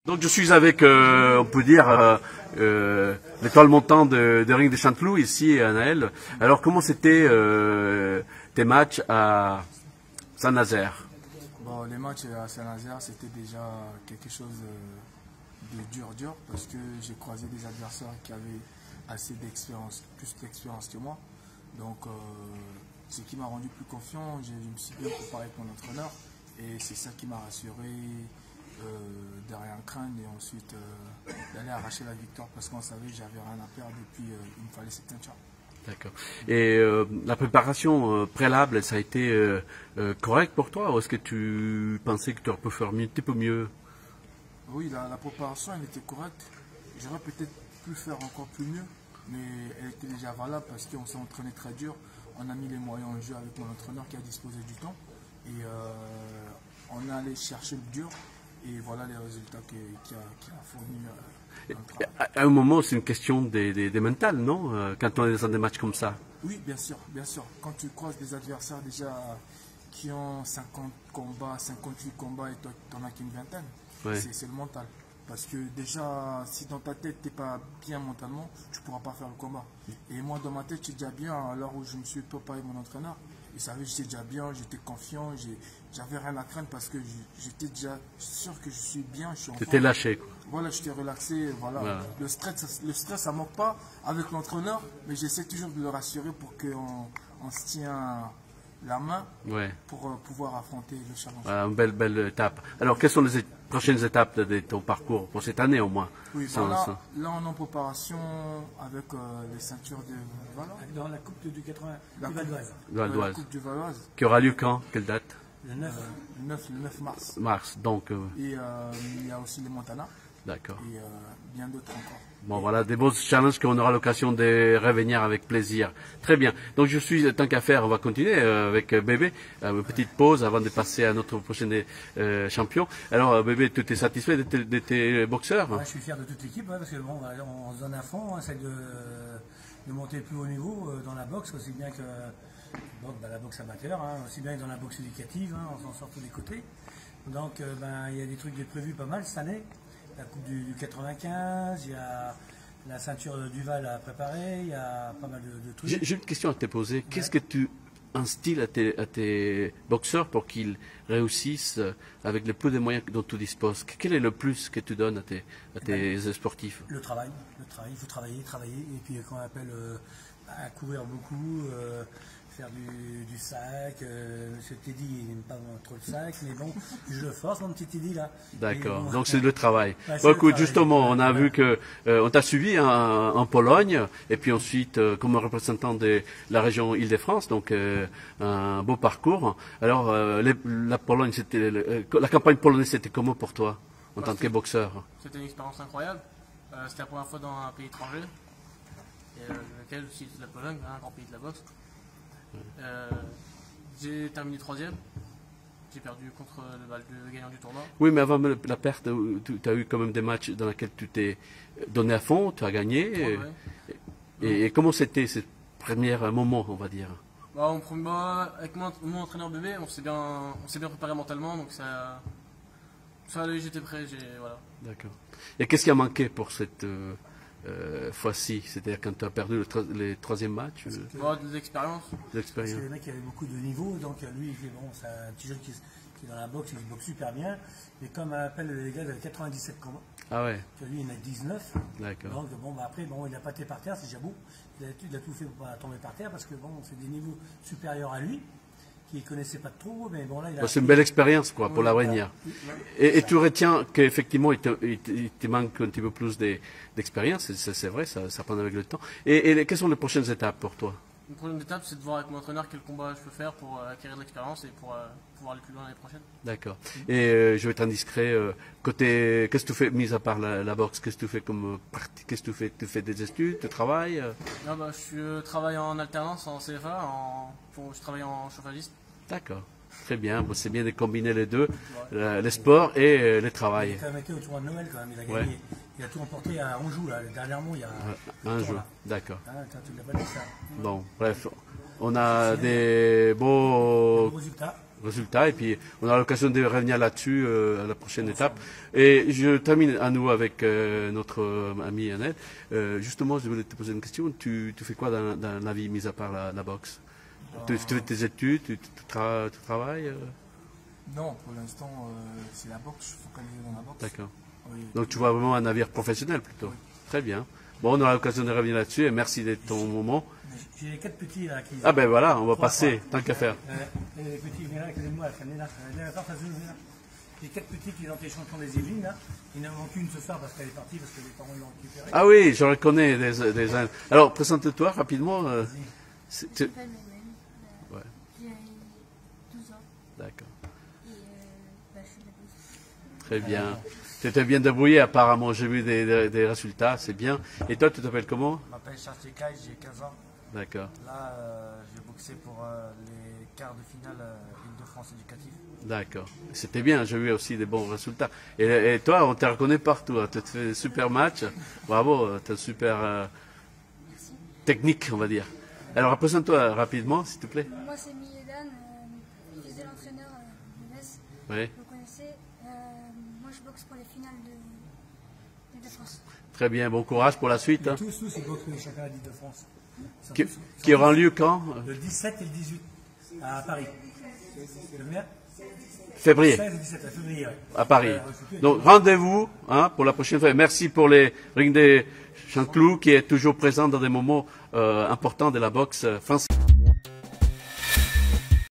Donc je suis avec, on peut dire, l'étoile montante de Ring de Chanteloup, ici à Naël. Alors comment c'était tes matchs à Saint-Nazaire? Bon, les matchs à Saint-Nazaire, c'était déjà quelque chose de dur, parce que j'ai croisé des adversaires qui avaient assez d'expérience, plus d'expérience que moi. Donc, ce qui m'a rendu plus confiant, je me suis bien préparé avec mon entraîneur et c'est ça qui m'a rassuré derrière un crâne et ensuite d'aller arracher la victoire parce qu'on savait que j'avais rien à perdre et puis il me fallait cette ceinture. D'accord. Et la préparation préalable, ça a été correct pour toi ou est-ce que tu pensais que tu aurais pu faire un petit peu mieux? Oui, la préparation, elle était correcte. J'aurais peut-être pu faire encore plus mieux, mais elle était déjà valable parce qu'on s'est entraîné très dur. On a mis les moyens en jeu avec mon entraîneur qui a disposé du temps et on est allé chercher le dur et voilà les résultats qu'il a fournis. À un moment, c'est une question des mentales, non? Quand on est dans des matchs comme ça. Oui, bien sûr, bien sûr. Quand tu croises des adversaires déjà qui ont 50 combats, 58 combats et toi, tu n'en as qu'une vingtaine, Ouais. c'est le mental. Parce que déjà, si dans ta tête, tu n'es pas bien mentalement, tu ne pourras pas faire le combat. Et moi, dans ma tête, j'étais déjà bien. À l'heure où je me suis préparé mon entraîneur, il savait que j'étais déjà bien, j'étais confiant, j'avais rien à craindre parce que j'étais déjà sûr que je suis bien, je suis en T'étais forme. lâché, quoi. Voilà, j'étais relaxé, voilà. Le stress, ça ne manque pas avec l'entraîneur, mais j'essaie toujours de le rassurer pour qu'on se tient la main pour pouvoir affronter le challenge. Voilà, une belle étape. Alors, quelles sont les prochaines étapes de ton parcours pour cette année au moins? Oui, là, on est en préparation avec les ceintures de Valence. Dans la Coupe du 80 La du Val d'Oise. Val La d'Oise. Coupe du Valoise, Qui aura lieu quand? Quelle date? Le 9. le 9 mars. Mars. Donc, Et il y a aussi les Montana d'accord. et bien d'autres encore. Bon, voilà, des beaux challenges qu'on aura l'occasion de revenir avec plaisir. Très bien. Donc, je suis, tant qu'à faire, on va continuer avec Bébé. Une petite pause avant de passer à notre prochain champion. Alors, Bébé, tu es satisfait de tes boxeurs? Ouais, je suis fier de toute l'équipe parce que bon, on se donne à fond, on essaie de monter le plus haut niveau dans la boxe, aussi bien que la boxe amateur, aussi bien que dans la boxe éducative, on s'en sort tous les côtés. Donc, il y a des trucs prévus pas mal cette année. La Coupe du 95, il y a la ceinture du Val à préparer, il y a pas mal de trucs. J'ai une question à te poser. Qu'est-ce que tu instilles à tes boxeurs pour qu'ils réussissent avec le peu de moyens dont tu disposes? Quel est le plus que tu donnes à tes sportifs? Le travail, il faut travailler, et puis qu'on appelle courir beaucoup, faire du sac. Monsieur Teddy, il n'aime pas trop le sac, mais bon, je le force, mon petit Teddy là. D'accord, bon, donc c'est le travail. Ouais, Bon, le écoute, travail. justement, on a vu que on t'a suivi en Pologne, et puis ensuite comme représentant de la région Île-de-France, donc un beau parcours. Alors, la Pologne, la campagne polonaise, c'était comment pour toi, en tant que boxeur? C'était une expérience incroyable. C'était la première fois dans un pays étranger, et lequel aussi c'est la Pologne, un grand pays de la boxe. J'ai terminé 3e. J'ai perdu contre le gagnant du tournoi. Oui, mais avant la perte, tu as eu quand même des matchs dans lesquels tu t'es donné à fond, tu as gagné. Et comment c'était ce premier moment, on va dire? Avec mon entraîneur Bébé, on s'est bien préparé mentalement, donc ça allait, j'étais prêt. Voilà. D'accord. Et qu'est-ce qui a manqué pour cette fois-ci? C'est-à-dire quand tu as perdu le troisième match? De l'expérience. Parce que le mec avait beaucoup de niveaux, donc lui il fait bon, c'est un petit jeune qui est dans la boxe, il boxe super bien, mais comme on appelle les gars, il avait 97 combats. Ah ouais. Que lui il en a 19. D'accord. Donc après il a pas été par terre, c'est déjà beau. Il a tout fait pour pas tomber par terre parce que bon, c'est des niveaux supérieurs à lui, qu'il ne connaissait pas trop, mais bon là il a. C'est une belle expérience quoi pour l'avenir. Et tu retiens qu'effectivement il te manque un petit peu plus d'expérience, c'est vrai, ça prend avec le temps. Et quelles sont les prochaines étapes pour toi? Une prochaine étape, c'est de voir avec mon entraîneur quel combat je peux faire pour acquérir de l'expérience et pour pouvoir aller plus loin l'année prochaine. D'accord. Et je vais être indiscret, côté, qu'est-ce que tu fais, mis à part la boxe, qu'est-ce que tu fais comme pratique, qu'est-ce que tu fais? Tu fais des études, tu travailles? Je travaille en alternance en CFA, je travaille en chauffagiste. D'accord. Très bien, bon, c'est bien de combiner les deux, les sports et le travail. Il a quand même été au tournoi de Noël quand même, il a gagné. Il a tout remporté à Anjou, là, dernièrement, il y a un jour, d'accord. Tu l'as pas dit ça. Bon, bref, on a des beaux résultats et puis on aura l'occasion de revenir là-dessus à la prochaine étape. Et je termine à nouveau avec notre ami Annette. Justement, je voulais te poser une question. Tu fais quoi dans la vie, mis à part la boxe? Tu fais tes études, tu travailles Non, pour l'instant, c'est la boxe, je suis focalisé dans la boxe. D'accord. Oui. Donc tu vois vraiment un navire professionnel plutôt. Très bien. Bon, on aura l'occasion de revenir là-dessus et merci de ton moment. J'ai les 4 petits là qui. Ah ben voilà, on va 3, passer, tant qu'à faire. Les petits, venez là, excusez-moi, venez là. Venez là. Les 4 petits qui ont été champions des Yvelines là. Il n'en manque une ce soir parce qu'elle est partie, parce que les parents l'ont récupérée. Ah oui, je reconnais des... Alors, présente-toi rapidement. Je m'appelle Mémène, Ouais. j'ai 12 ans D'accord. et je suis de la boxe. Très bien. Tu t'es bien débrouillé, apparemment. J'ai vu des résultats, c'est bien. Et toi, tu t'appelles comment? Je m'appelle Charles Tekai, j'ai 15 ans. D'accord. Là, j'ai boxé pour les quarts de finale Île-de-France éducative. D'accord. C'était bien, j'ai vu aussi des bons résultats. Et toi, on te reconnaît partout. Tu as fait un super match. Bravo, tu as une super technique, on va dire. Alors, présente-toi rapidement, s'il te plaît. Moi c'est Miyedan, fils de l'entraîneur Neves, Oui. vous connaissez. Moi je boxe pour les finales de France. Très bien, bon courage pour la suite. Hein. Tous, ils boxent pour les championnats d'Île-de-France. Qui aura lieu quand? Le 17 et le 18 à Paris. Combien? Février. 16 et 17 à février, ouais. À Paris. Donc rendez-vous pour la prochaine fois. Merci pour les Ring des Chanteloup qui est toujours présent dans des moments importants de la boxe française.